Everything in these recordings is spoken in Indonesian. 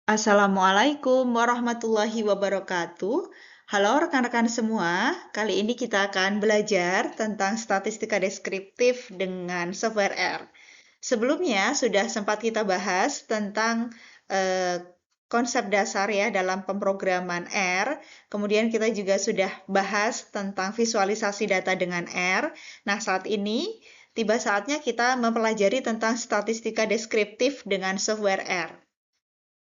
Assalamualaikum warahmatullahi wabarakatuh. Halo rekan-rekan semua, kali ini kita akan belajar tentang statistika deskriptif dengan software R. Sebelumnya sudah sempat kita bahas tentang eh, konsep dasar ya dalam pemrograman R. Kemudian kita juga sudah bahas tentang visualisasi data dengan R. Nah, saat ini tiba saatnya kita mempelajari tentang statistika deskriptif dengan software R.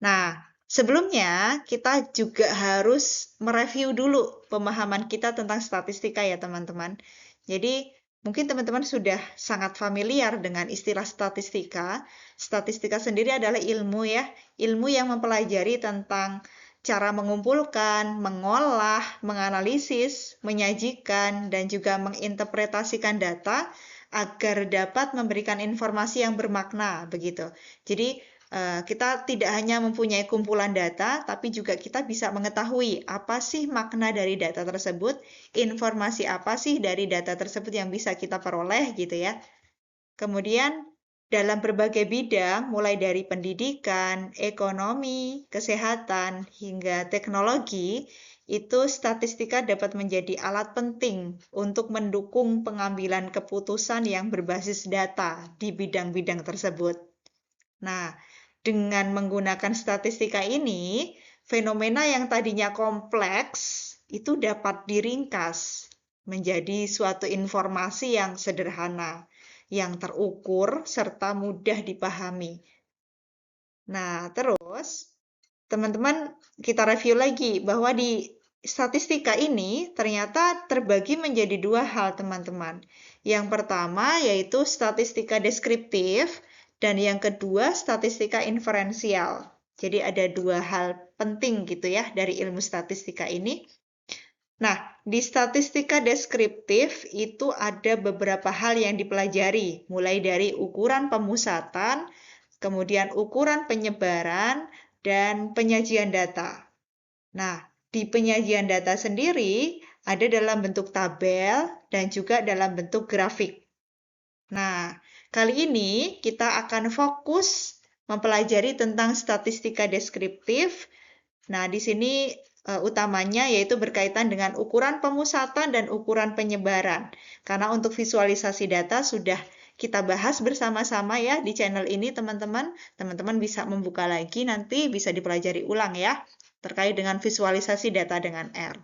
Nah, sebelumnya kita juga harus mereview dulu pemahaman kita tentang statistika ya teman-teman. Jadi, mungkin teman-teman sudah sangat familiar dengan istilah statistika. Statistika sendiri adalah ilmu ya, ilmu yang mempelajari tentang cara mengumpulkan, mengolah, menganalisis, menyajikan, dan juga menginterpretasikan data agar dapat memberikan informasi yang bermakna begitu. Jadi, kita tidak hanya mempunyai kumpulan data, tapi juga kita bisa mengetahui apa sih makna dari data tersebut, informasi apa sih dari data tersebut yang bisa kita peroleh gitu ya. Kemudian dalam berbagai bidang, mulai dari pendidikan, ekonomi, kesehatan, hingga teknologi, itu statistika dapat menjadi alat penting untuk mendukung pengambilan keputusan yang berbasis data di bidang-bidang tersebut. Nah, dengan menggunakan statistika ini, fenomena yang tadinya kompleks itu dapat diringkas menjadi suatu informasi yang sederhana, yang terukur, serta mudah dipahami. Nah, terus teman-teman kita review lagi bahwa di statistika ini ternyata terbagi menjadi dua hal, teman-teman. Yang pertama yaitu statistika deskriptif dan yang kedua statistika inferensial. Jadi ada dua hal penting gitu ya dari ilmu statistika ini. Nah, di statistika deskriptif itu ada beberapa hal yang dipelajari, mulai dari ukuran pemusatan, kemudian ukuran penyebaran, dan penyajian data. Nah, di penyajian data sendiri ada dalam bentuk tabel dan juga dalam bentuk grafik. Nah, kali ini kita akan fokus mempelajari tentang statistika deskriptif. Nah, di sini utamanya yaitu berkaitan dengan ukuran pemusatan dan ukuran penyebaran. Karena untuk visualisasi data sudah kita bahas bersama-sama ya di channel ini, teman-teman. Teman-teman bisa membuka lagi, nanti bisa dipelajari ulang ya, terkait dengan visualisasi data dengan R.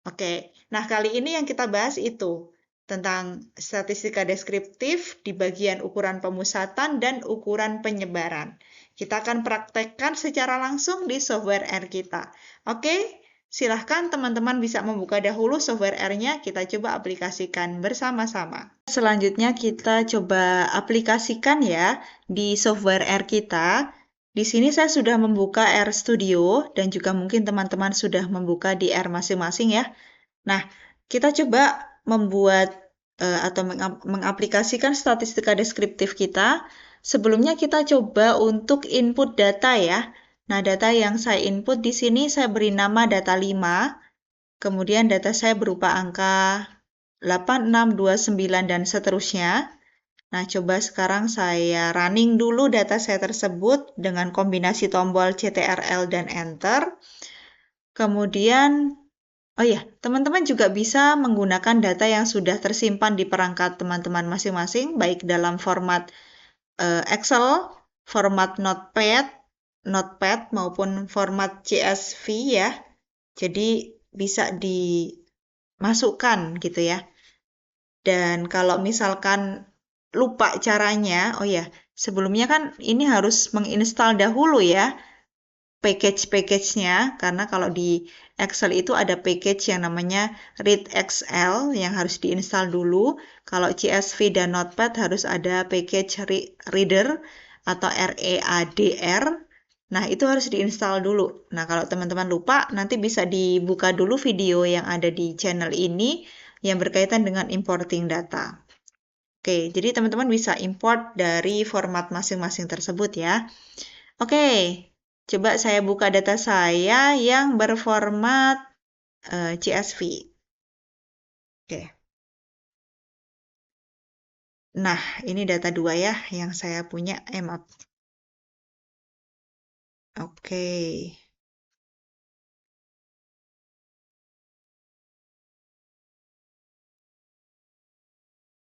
Oke, nah kali ini yang kita bahas itu tentang statistika deskriptif di bagian ukuran pemusatan dan ukuran penyebaran. Kita akan praktekkan secara langsung di software R kita. Oke, silahkan teman-teman bisa membuka dahulu software R-nya, kita coba aplikasikan bersama-sama. Selanjutnya kita coba aplikasikan ya di software R kita. Di sini saya sudah membuka R Studio dan juga mungkin teman-teman sudah membuka di R masing-masing ya. Nah, kita coba membuat atau mengaplikasikan statistika deskriptif kita. Sebelumnya kita coba untuk input data ya. Nah, data yang saya input di sini saya beri nama data 5. Kemudian data saya berupa angka 8, 6, 2, 9, dan seterusnya. Nah, coba sekarang saya running dulu data saya tersebut dengan kombinasi tombol CTRL dan Enter. Kemudian, oh ya, teman-teman juga bisa menggunakan data yang sudah tersimpan di perangkat teman-teman masing-masing, baik dalam format Excel, format Notepad maupun format CSV ya. Jadi bisa dimasukkan gitu ya. Dan kalau misalkan lupa caranya, oh ya, sebelumnya kan ini harus menginstal dahulu ya package-package-nya, karena kalau di Excel itu ada package yang namanya readXL yang harus diinstal dulu. Kalau CSV dan Notepad harus ada package Reader atau READR. Nah, itu harus diinstal dulu. Nah, kalau teman-teman lupa, nanti bisa dibuka dulu video yang ada di channel ini yang berkaitan dengan importing data. Oke, jadi teman-teman bisa import dari format masing-masing tersebut ya. Oke, coba saya buka data saya yang berformat CSV. Oke. Nah, ini data 2 ya yang saya punya. Maaf. Oke.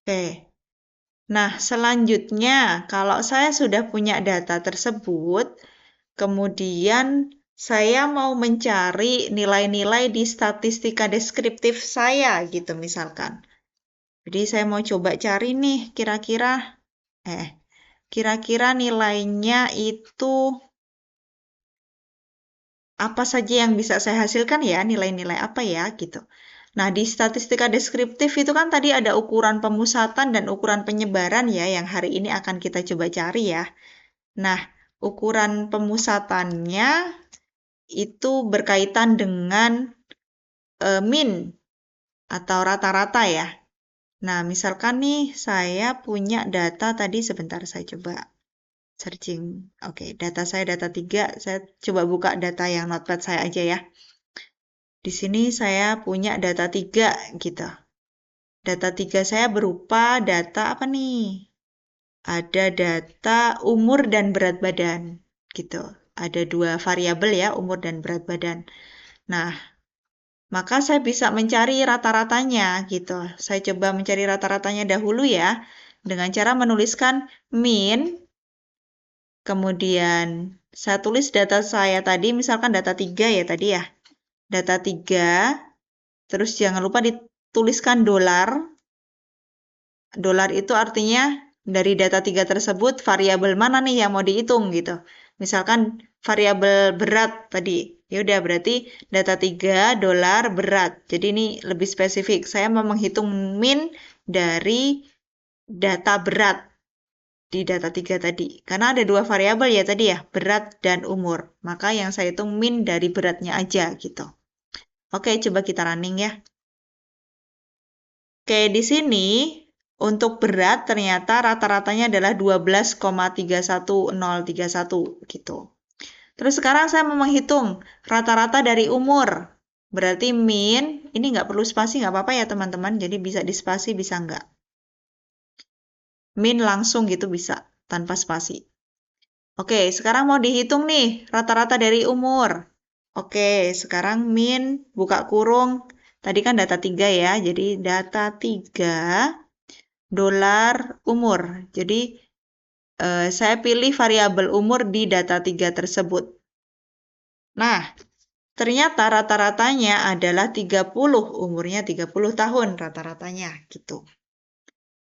Oke. Nah, selanjutnya kalau saya sudah punya data tersebut, kemudian saya mau mencari nilai-nilai di statistika deskriptif saya gitu misalkan. Jadi saya mau coba cari nih kira-kira nilainya itu apa saja yang bisa saya hasilkan ya, nilai-nilai apa ya gitu. Nah, di statistika deskriptif itu kan tadi ada ukuran pemusatan dan ukuran penyebaran ya yang hari ini akan kita coba cari ya. Nah, ukuran pemusatannya itu berkaitan dengan min atau rata-rata ya. Nah, misalkan nih saya punya data tadi sebentar saya coba searching. Oke, data saya data 3. Saya coba buka data yang notepad saya aja ya. Di sini saya punya data 3 gitu. Data 3 saya berupa data apa nih? Ada data umur dan berat badan gitu. Ada dua variabel ya, umur dan berat badan. Nah, maka saya bisa mencari rata-ratanya gitu. Saya coba mencari rata-ratanya dahulu ya, dengan cara menuliskan min, kemudian saya tulis data saya tadi, misalkan data 3 ya tadi ya. Data 3, terus jangan lupa dituliskan dolar. Dolar itu artinya dari data 3 tersebut variabel mana nih yang mau dihitung gitu. Misalkan variabel berat tadi. Ya udah berarti data 3 dolar berat. Jadi ini lebih spesifik. Saya mau menghitung min dari data berat di data 3 tadi. Karena ada dua variabel ya tadi ya, berat dan umur. Maka yang saya hitung min dari beratnya aja gitu. Oke, coba kita running ya. Oke, di sini untuk berat ternyata rata-ratanya adalah 12,31031 gitu. Terus sekarang saya mau menghitung rata-rata dari umur. Berarti min, ini nggak perlu spasi, nggak apa-apa ya teman-teman. Jadi bisa dispasi, bisa nggak. Min langsung gitu bisa, tanpa spasi. Oke, sekarang mau dihitung nih rata-rata dari umur. Oke, sekarang min, buka kurung. Tadi kan data 3 ya, jadi data 3 dolar umur. Jadi saya pilih variabel umur di data 3 tersebut. Nah, ternyata rata-ratanya adalah 30, umurnya 30 tahun rata-ratanya gitu.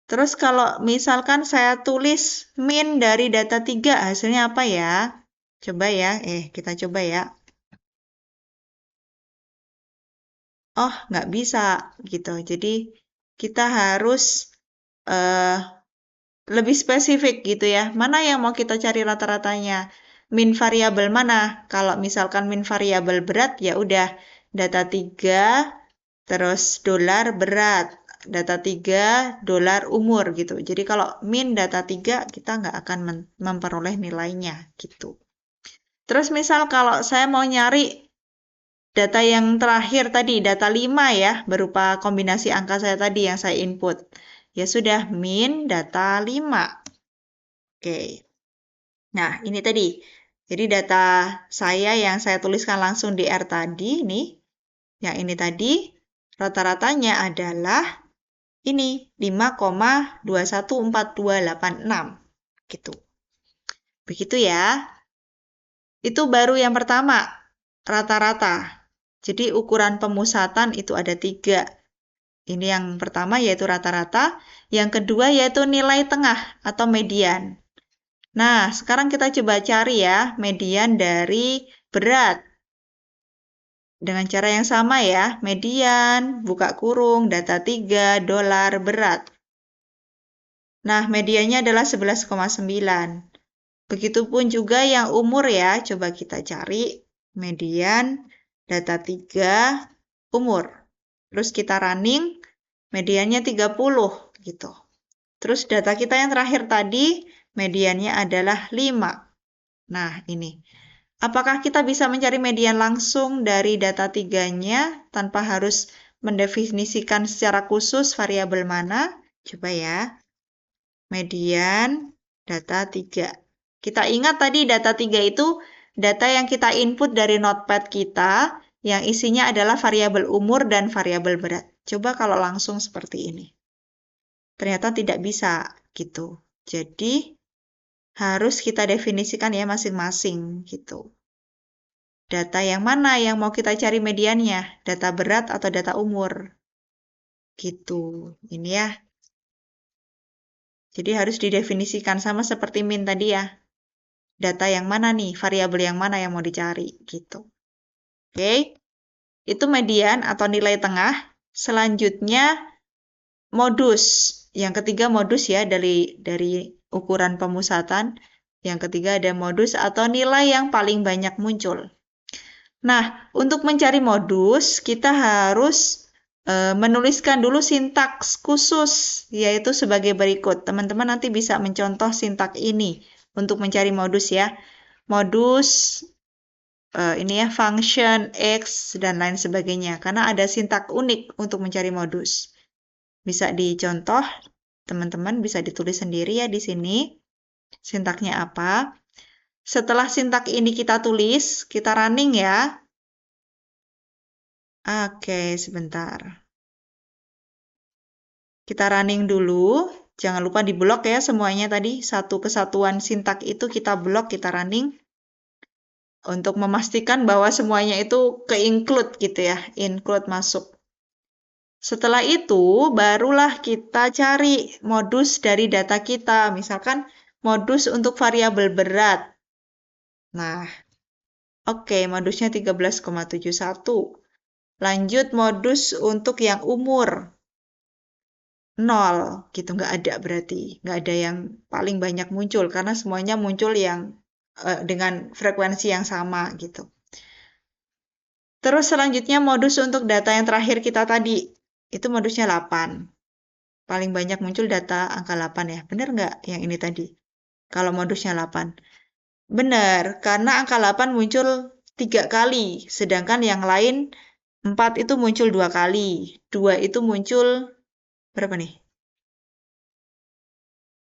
Terus kalau misalkan saya tulis min dari data 3, hasilnya apa ya? Coba ya, kita coba ya. Oh, nggak bisa gitu. Jadi kita harus uh, lebih spesifik gitu ya. Mana yang mau kita cari rata-ratanya? Min variabel mana? Kalau misalkan min variabel berat, ya udah data 3, terus dolar berat. Data 3, dolar umur gitu. Jadi kalau min data 3, kita nggak akan memperoleh nilainya gitu. Terus misal kalau saya mau nyari data yang terakhir tadi, data 5 ya, berupa kombinasi angka saya tadi yang saya input. Ya sudah, min data 5. Oke. Nah, ini tadi. Jadi data saya yang saya tuliskan langsung di R tadi, nih. Yang ini tadi, rata-ratanya adalah ini, 5,214286. Gitu. Begitu ya. Itu baru yang pertama, rata-rata. Jadi ukuran pemusatan itu ada 3. Ini yang pertama yaitu rata-rata. Yang kedua yaitu nilai tengah atau median. Nah, sekarang kita coba cari ya median dari berat. Dengan cara yang sama ya, median, buka kurung, data 3, dolar, berat. Nah, mediannya adalah 11,9. Begitupun juga yang umur ya, coba kita cari median, data 3, umur. Terus kita running, mediannya 30 gitu. Terus data kita yang terakhir tadi, mediannya adalah 5. Nah, ini. Apakah kita bisa mencari median langsung dari data 3-nya tanpa harus mendefinisikan secara khusus variabel mana? Coba ya. Median data 3. Kita ingat tadi data 3 itu data yang kita input dari notepad kita yang isinya adalah variabel umur dan variabel berat. Coba kalau langsung seperti ini. Ternyata tidak bisa gitu. Jadi harus kita definisikan ya masing-masing gitu. Data yang mana yang mau kita cari mediannya? Data berat atau data umur? Gitu. Ini ya. Jadi harus didefinisikan sama seperti min tadi ya. Data yang mana nih? Variabel yang mana yang mau dicari? Gitu. Oke. Itu median atau nilai tengah. Selanjutnya modus. Yang ketiga modus ya dari ukuran pemusatan. Yang ketiga ada modus atau nilai yang paling banyak muncul. Nah, untuk mencari modus, kita harus menuliskan dulu sintaks khusus, yaitu sebagai berikut. Teman-teman nanti bisa mencontoh sintaks ini untuk mencari modus ya. Modus, ini ya, function, X, dan lain sebagainya. Karena ada sintaks unik untuk mencari modus. Bisa dicontoh, teman-teman bisa ditulis sendiri ya di sini. Sintaksnya apa? Setelah sintaks ini kita tulis, kita running ya. Oke, sebentar. Kita running dulu. Jangan lupa di blok ya semuanya tadi. Satu kesatuan sintaks itu kita blok, kita running. Untuk memastikan bahwa semuanya itu ke-include gitu ya. Include masuk. Setelah itu, barulah kita cari modus dari data kita. Misalkan modus untuk variabel berat. Nah, oke, modusnya 13,71. Lanjut modus untuk yang umur. 0 gitu, nggak ada berarti. Nggak ada yang paling banyak muncul, karena semuanya muncul yang dengan frekuensi yang sama gitu. Terus selanjutnya modus untuk data yang terakhir kita tadi. Itu modusnya 8. Paling banyak muncul data angka 8 ya. Benar nggak yang ini tadi? Kalau modusnya 8. Benar, karena angka 8 muncul 3 kali. Sedangkan yang lain 4 itu muncul 2 kali. 2 itu muncul berapa nih?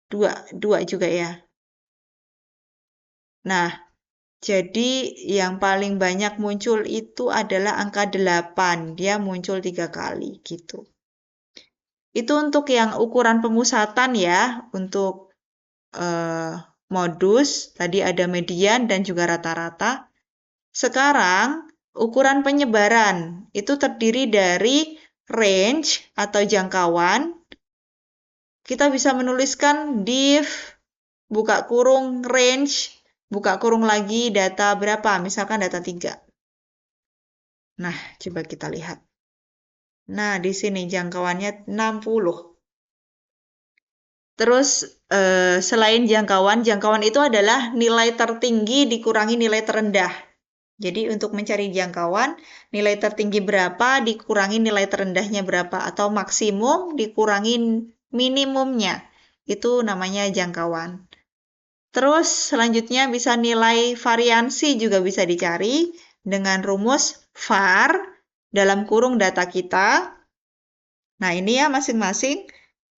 2 juga ya. Nah, jadi yang paling banyak muncul itu adalah angka 8. Dia muncul 3 kali gitu. Itu untuk yang ukuran pemusatan ya, untuk modus. Tadi ada median dan juga rata-rata. Sekarang ukuran penyebaran itu terdiri dari range atau jangkauan. Kita bisa menuliskan div, buka kurung range, buka kurung lagi data berapa, misalkan data 3. Nah, coba kita lihat. Nah, di sini jangkauannya 60. Terus, selain jangkauan itu adalah nilai tertinggi dikurangi nilai terendah. Jadi, untuk mencari jangkauan, nilai tertinggi berapa dikurangi nilai terendahnya berapa, atau maksimum dikurangi minimumnya. Itu namanya jangkauan. Terus selanjutnya bisa nilai variansi juga bisa dicari dengan rumus var dalam kurung data kita. Nah, ini ya masing-masing.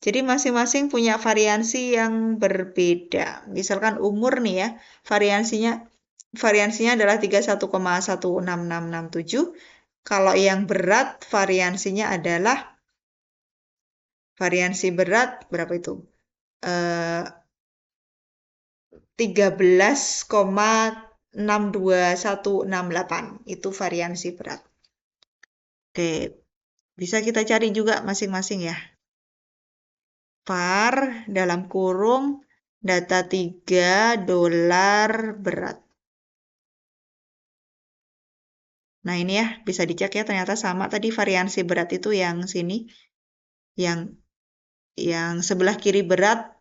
Jadi masing-masing punya variansi yang berbeda. Misalkan umur nih ya, variansinya adalah 31,16667. Kalau yang berat variansinya adalah variansi berat berapa itu? 13,621168 itu variansi berat. Oke, bisa kita cari juga masing-masing ya. Var dalam kurung data 3 dolar berat. Nah, ini ya bisa dicek ya, ternyata sama tadi variansi berat itu yang sini. Yang sebelah kiri berat,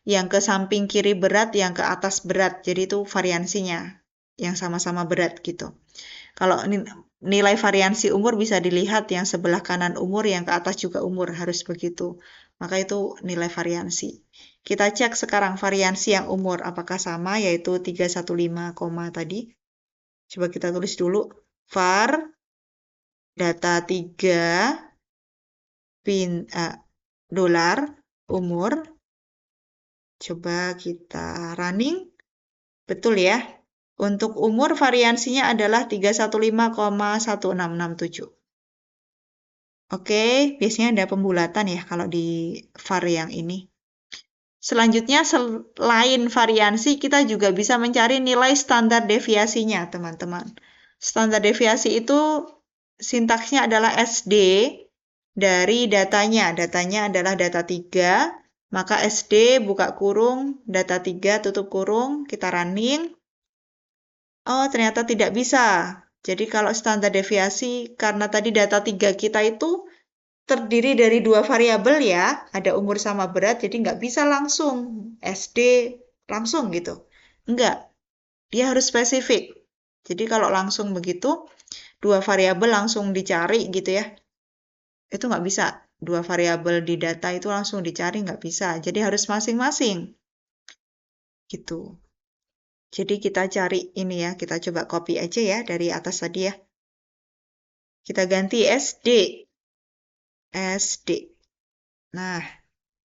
yang ke samping kiri berat, yang ke atas berat. Jadi itu variansinya yang sama-sama berat gitu. Kalau nilai variansi umur bisa dilihat yang sebelah kanan umur, yang ke atas juga umur, harus begitu. Maka itu nilai variansi. Kita cek sekarang variansi yang umur, apakah sama, yaitu 315, tadi. Coba kita tulis dulu. Var, data 3, dolar, umur. Coba kita running. Betul ya? Untuk umur variansinya adalah 315,1667. Oke, biasanya ada pembulatan ya kalau di var yang ini. Selanjutnya, selain variansi, kita juga bisa mencari nilai standar deviasinya, teman-teman. Standar deviasi itu sintaksnya adalah SD dari datanya. Datanya adalah data 3, maka SD buka kurung, data 3 tutup kurung, kita running. Oh, ternyata tidak bisa. Jadi kalau standar deviasi, karena tadi data 3 kita itu terdiri dari 2 variabel ya, ada umur sama berat, jadi nggak bisa langsung SD langsung gitu. Enggak, dia harus spesifik. Jadi kalau langsung begitu, 2 variabel langsung dicari gitu ya, itu nggak bisa. 2 variabel di data itu langsung dicari nggak bisa. Jadi harus masing-masing gitu. Jadi kita cari ini ya, kita coba copy aja ya dari atas tadi ya. Kita ganti SD. SD. Nah,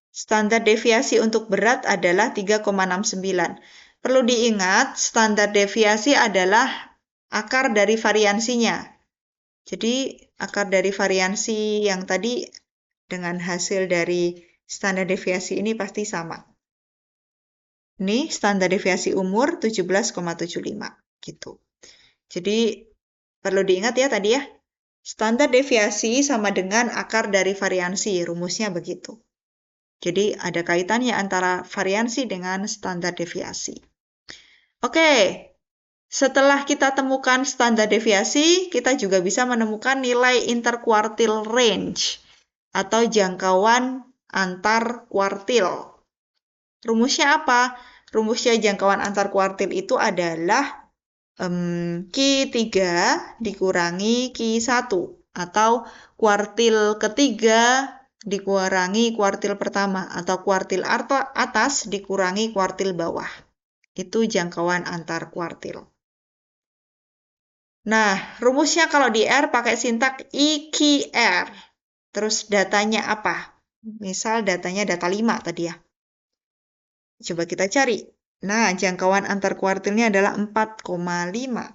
standar deviasi untuk berat adalah 3,69. Perlu diingat, standar deviasi adalah akar dari variansinya. Jadi, akar dari variansi yang tadi dengan hasil dari standar deviasi ini pasti sama. Ini standar deviasi umur 17,75 gitu. Jadi, perlu diingat ya tadi ya. Standar deviasi sama dengan akar dari variansi, rumusnya begitu. Jadi ada kaitannya antara variansi dengan standar deviasi. Oke, setelah kita temukan standar deviasi, kita juga bisa menemukan nilai interquartile range atau jangkauan antar kuartil. Rumusnya apa? Rumusnya jangkauan antar kuartil itu adalah Q3 dikurangi Q1 atau kuartil ketiga dikurangi kuartil pertama atau kuartil atas dikurangi kuartil bawah. Itu jangkauan antar kuartil. Nah, rumusnya kalau di R pakai sintak IQR. Terus datanya apa? Misal datanya data 5 tadi ya. Coba kita cari. Nah, jangkauan antar kuartilnya adalah 4,5.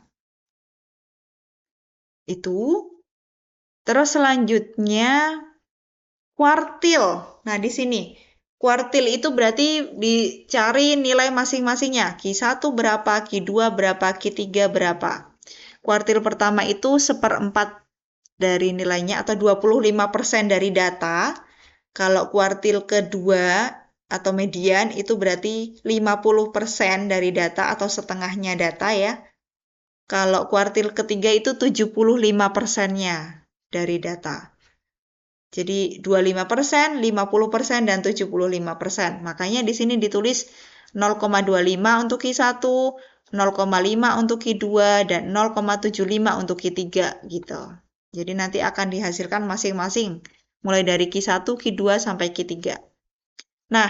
Itu. Terus selanjutnya kuartil. Nah, di sini. Kuartil itu berarti dicari nilai masing-masingnya. Q1 berapa, Q2 berapa, Q3 berapa. Kuartil pertama itu 1/4 dari nilainya atau 25% dari data. Kalau kuartil kedua atau median itu berarti 50% dari data atau setengahnya data ya. Kalau kuartil ketiga itu 75%-nya dari data. Jadi 25%, 50%, dan 75%. Makanya di sini ditulis 0,25 untuk Q1, 0,5 untuk Q2, dan 0,75 untuk Q3 gitu. Jadi nanti akan dihasilkan masing-masing. Mulai dari Q1, Q2, sampai Q3. Nah,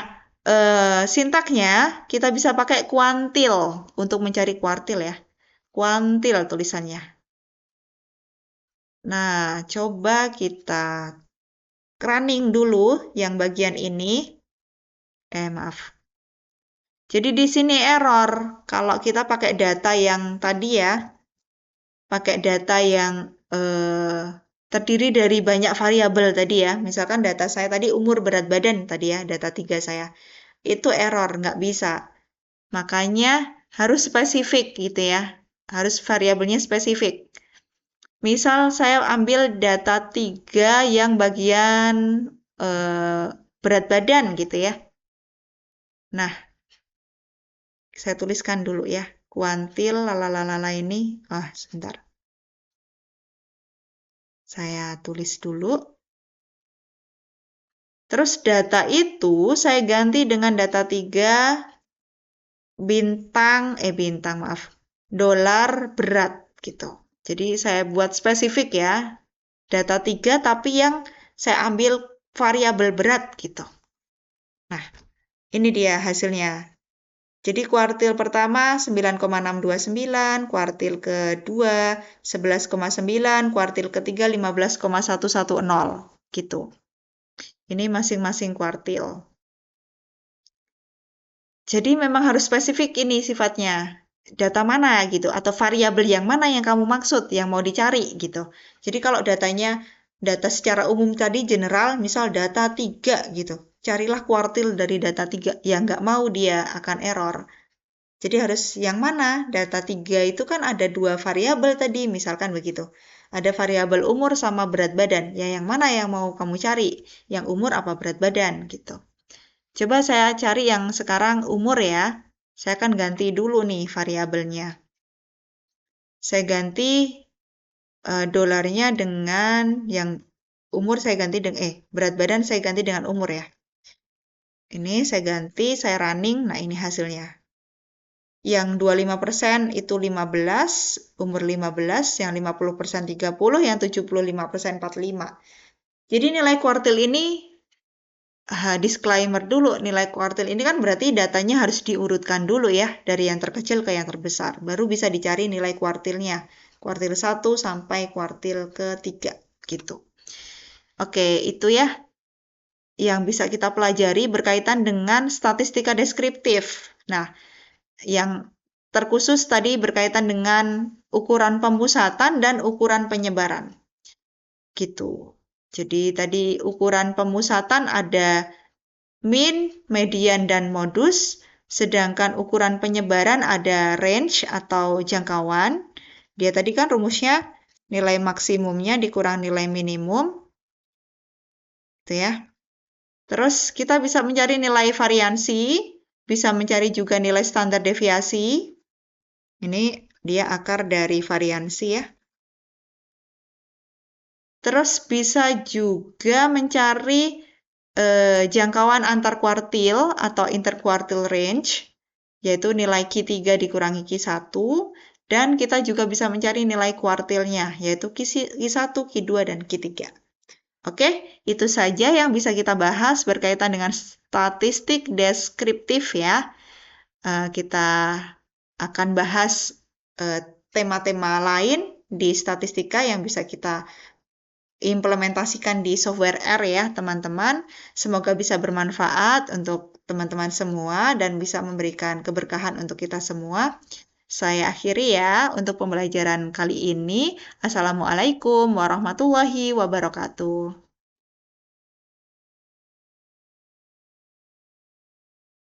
sintaknya kita bisa pakai kuantil untuk mencari kuartil ya. Kuantil tulisannya. Nah, coba kita running dulu yang bagian ini. Maaf. Jadi di sini error. Kalau kita pakai data yang tadi ya, pakai data yang terdiri dari banyak variabel tadi ya. Misalkan data saya tadi umur berat badan tadi ya, data 3 saya. Itu error, nggak bisa. Makanya harus spesifik gitu ya. Harus variabelnya spesifik. Misal saya ambil data 3 yang bagian berat badan gitu ya. Nah, saya tuliskan dulu ya. Kuantil lalalala ini. Sebentar. Saya tulis dulu. Terus data itu saya ganti dengan data 3 dolar berat gitu. Jadi saya buat spesifik ya. Data 3 tapi yang saya ambil variabel berat gitu. Nah, ini dia hasilnya. Jadi kuartil pertama 9,629, kuartil kedua 11,9, kuartil ketiga 15,110 gitu. Ini masing-masing kuartil. Jadi memang harus spesifik ini sifatnya. data mana gitu, atau variabel yang mana yang kamu maksud, yang mau dicari gitu. Jadi kalau data secara umum tadi general, misal data 3 gitu, carilah kuartil dari data 3, ya nggak mau dia akan error. Jadi harus yang mana? Data 3 itu kan ada 2 variabel tadi, misalkan begitu. Ada variabel umur sama berat badan. Ya yang mana yang mau kamu cari? Yang umur apa berat badan gitu. Coba saya cari yang sekarang umur ya. Saya akan ganti dulu nih variabelnya. Saya ganti dolarnya dengan yang umur saya ganti dengan berat badan saya ganti dengan umur ya. Ini saya ganti, saya running. Nah, ini hasilnya. Yang 25% itu 15, umur 15, yang 50% 30, yang 75% 45. Jadi nilai kuartil ini, disclaimer dulu, nilai kuartil ini kan berarti datanya harus diurutkan dulu ya, dari yang terkecil ke yang terbesar. Baru bisa dicari nilai kuartilnya, kuartil 1 sampai kuartil ke-3 gitu. Oke, itu ya yang bisa kita pelajari berkaitan dengan statistika deskriptif. Nah, yang terkhusus tadi berkaitan dengan ukuran pemusatan dan ukuran penyebaran. Gitu. Jadi tadi ukuran pemusatan ada min, median, dan modus. Sedangkan ukuran penyebaran ada range atau jangkauan. Dia tadi kan rumusnya nilai maksimumnya dikurang nilai minimum. Itu ya. Terus kita bisa mencari nilai variansi, bisa mencari juga nilai standar deviasi. Ini dia akar dari variansi ya. Terus bisa juga mencari jangkauan antar kuartil atau interquartile range, yaitu nilai Q3 dikurangi Q1. Dan kita juga bisa mencari nilai kuartilnya, yaitu Q1, Q2, dan Q3. Oke, itu saja yang bisa kita bahas berkaitan dengan statistik deskriptif ya. Kita akan bahas tema-tema lain di statistika yang bisa kita implementasikan di software R ya, teman-teman. Semoga bisa bermanfaat untuk teman-teman semua dan bisa memberikan keberkahan untuk kita semua. Saya akhiri ya untuk pembelajaran kali ini. Assalamualaikum warahmatullahi wabarakatuh.